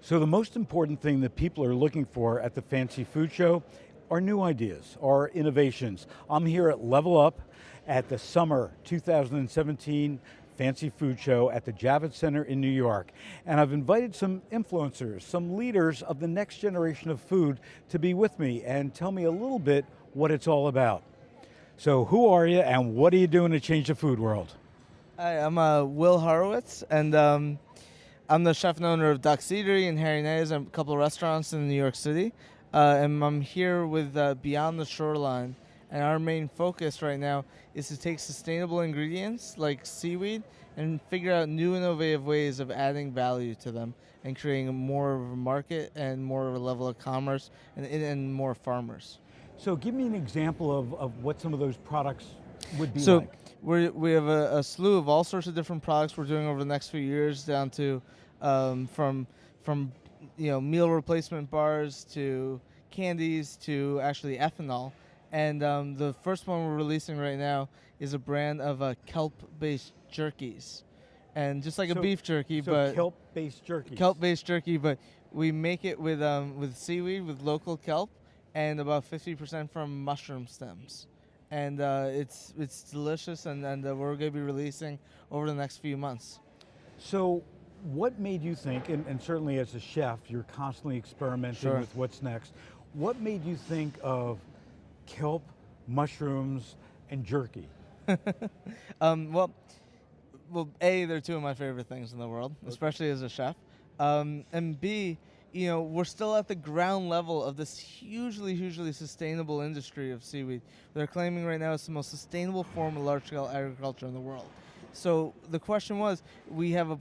So the most important thing that people are looking for at the Fancy Food Show are new ideas, are innovations. I'm here at Level Up at the Summer 2017 Fancy Food Show at the Javits Center in New York. And I've invited some influencers, some leaders of the next generation of food to be with me and tell me a little bit what it's all about. So who are you and what are you doing to change the food world? Hi, I'm Will Horowitz, and I'm the chef and owner of Duck's Eatery and Harry Nay's and a couple of restaurants in New York City. And I'm here with Beyond the Shoreline. And our main focus right now is to take sustainable ingredients like seaweed and figure out new innovative ways of adding value to them and creating more of a market and more of a level of commerce and more farmers. So give me an example of what some of those products would be So like. we have a slew of all sorts of different products we're doing over the next few years, down to from meal replacement bars to candies to actually ethanol. And the first one we're releasing right now is a brand of kelp-based jerkies, and just like a beef jerky, but kelp-based jerky. Kelp-based jerky, but we make it with seaweed, with local kelp, and about 50% from mushroom stems. And it's delicious, and we're going to be releasing over the next few months. So what made you think, and certainly as a chef, you're constantly experimenting with what's next. What made you think of kelp, mushrooms, and jerky? Well, A, they're two of my favorite things in the world, especially as a chef. And B, we're still at the ground level of this hugely sustainable industry of seaweed. They're claiming right now it's the most sustainable form of large-scale agriculture in the world. So the question was, we have a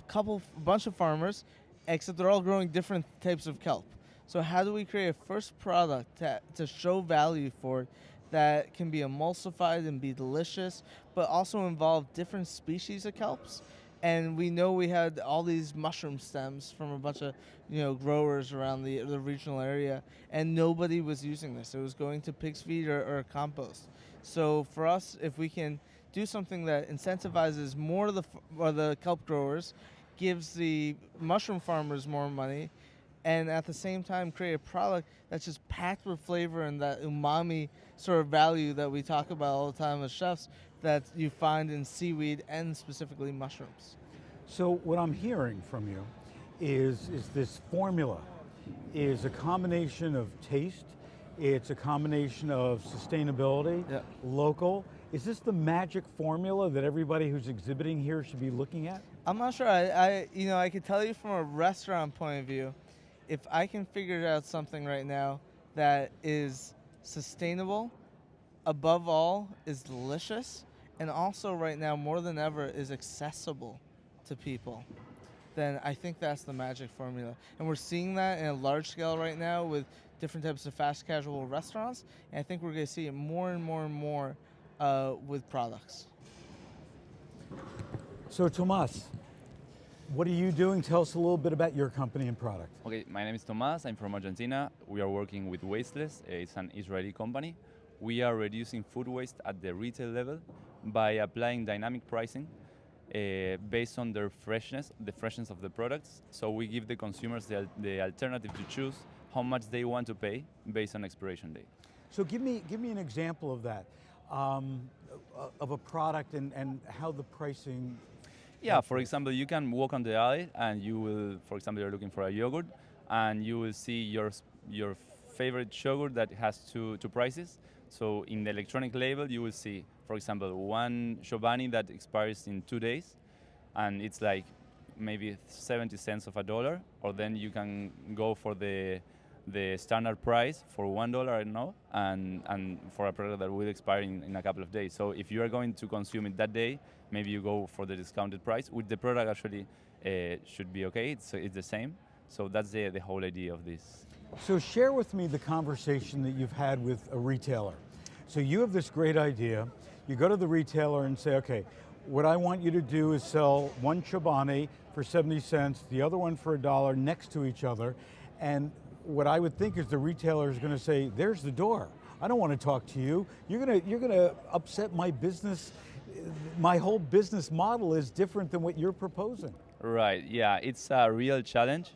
bunch of farmers, except they're all growing different types of kelp. So how do we create a first product to show value for it that can be emulsified and be delicious, but also involve different species of kelps? And we know we had all these mushroom stems from a bunch of growers around the regional area, and nobody was using this. It was going to pig's feed or compost. So for us, if we can do something that incentivizes more of the kelp growers, gives the mushroom farmers more money, and at the same time create a product that's just packed with flavor and that umami sort of value that we talk about all the time as chefs that you find in seaweed and specifically mushrooms. So what I'm hearing from you is this formula is a combination of taste, it's a combination of sustainability, local. Is this the magic formula that everybody who's exhibiting here should be looking at? I'm not sure. I could tell you from a restaurant point of view, if I can figure out something right now that is sustainable, above all, is delicious, and also right now more than ever is accessible to people, then I think that's the magic formula. And we're seeing that in a large scale right now with different types of fast casual restaurants, and I think we're going to see it more and more with products. So Tomas, what are you doing? Tell us a little bit about your company and product. Okay, my name is Tomas. I'm from Argentina. We are working with Wasteless. It's an Israeli company. We are reducing food waste at the retail level by applying dynamic pricing based on their freshness, the freshness of the products. So we give the consumers the alternative to choose how much they want to pay based on expiration date. So give me an example of that, of a product and how the pricing. Yeah, for example, you can walk on the alley and you will, for example, you're looking for a yogurt and you will see your favorite yogurt that has two prices. So in the electronic label, you will see, for example, one Chobani that expires in 2 days and it's like maybe 70 cents of a dollar, or then you can go for the standard price for $1, I don't know, and for a product that will expire in a couple of days. So if you are going to consume it that day, maybe you go for the discounted price. With the product actually should be okay, it's the same. So that's the whole idea of this. So share with me the conversation that you've had with a retailer. So you have this great idea, you go to the retailer and say, okay, what I want you to do is sell one Chobani for 70 cents, the other one for $1 next to each other, and what I would think is the retailer is going to say, there's the door. I don't want to talk to you. You're going to upset my business. My whole business model is different than what you're proposing. Right, yeah, it's a real challenge.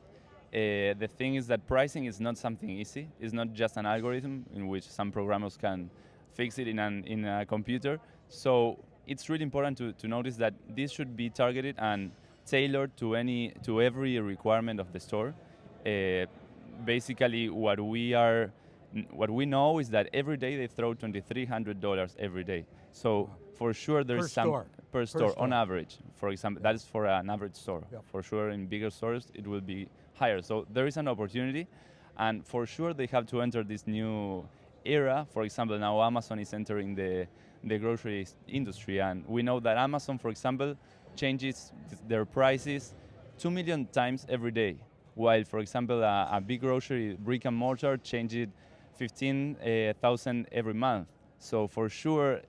The thing is that pricing is not something easy. It's not just an algorithm in which some programmers can fix it in a computer. So it's really important to notice that this should be targeted and tailored to every requirement of the store. Basically, what we know is that every day they throw $2,300 every day. So for sure there Per is some store. per store on average. For example, that is for an average store. Yeah. For sure, in bigger stores it will be higher. So there is an opportunity, and for sure they have to enter this new era. For example, now Amazon is entering the grocery industry, and we know that Amazon, for example, changes their prices 2 million times every day, while, for example, a big grocery brick and mortar changes 15,000 every month. So for sure,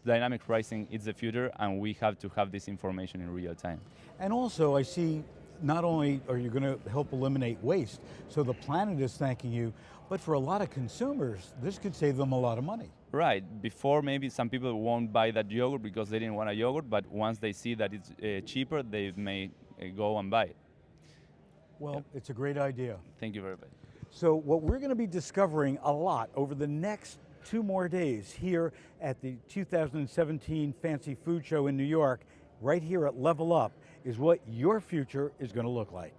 dynamic pricing is the future, and we have to have this information in real time. And also I see not only are you going to help eliminate waste, so the planet is thanking you, but for a lot of consumers, this could save them a lot of money. Right. Before, maybe some people won't buy that yogurt because they didn't want a yogurt, but once they see that it's cheaper, they may go and buy it. Well, it's a great idea. Thank you very much. So what we're going to be discovering a lot over the next 2 more days here at the 2017 Fancy Food Show in New York, right here at Level Up, is what your future is going to look like.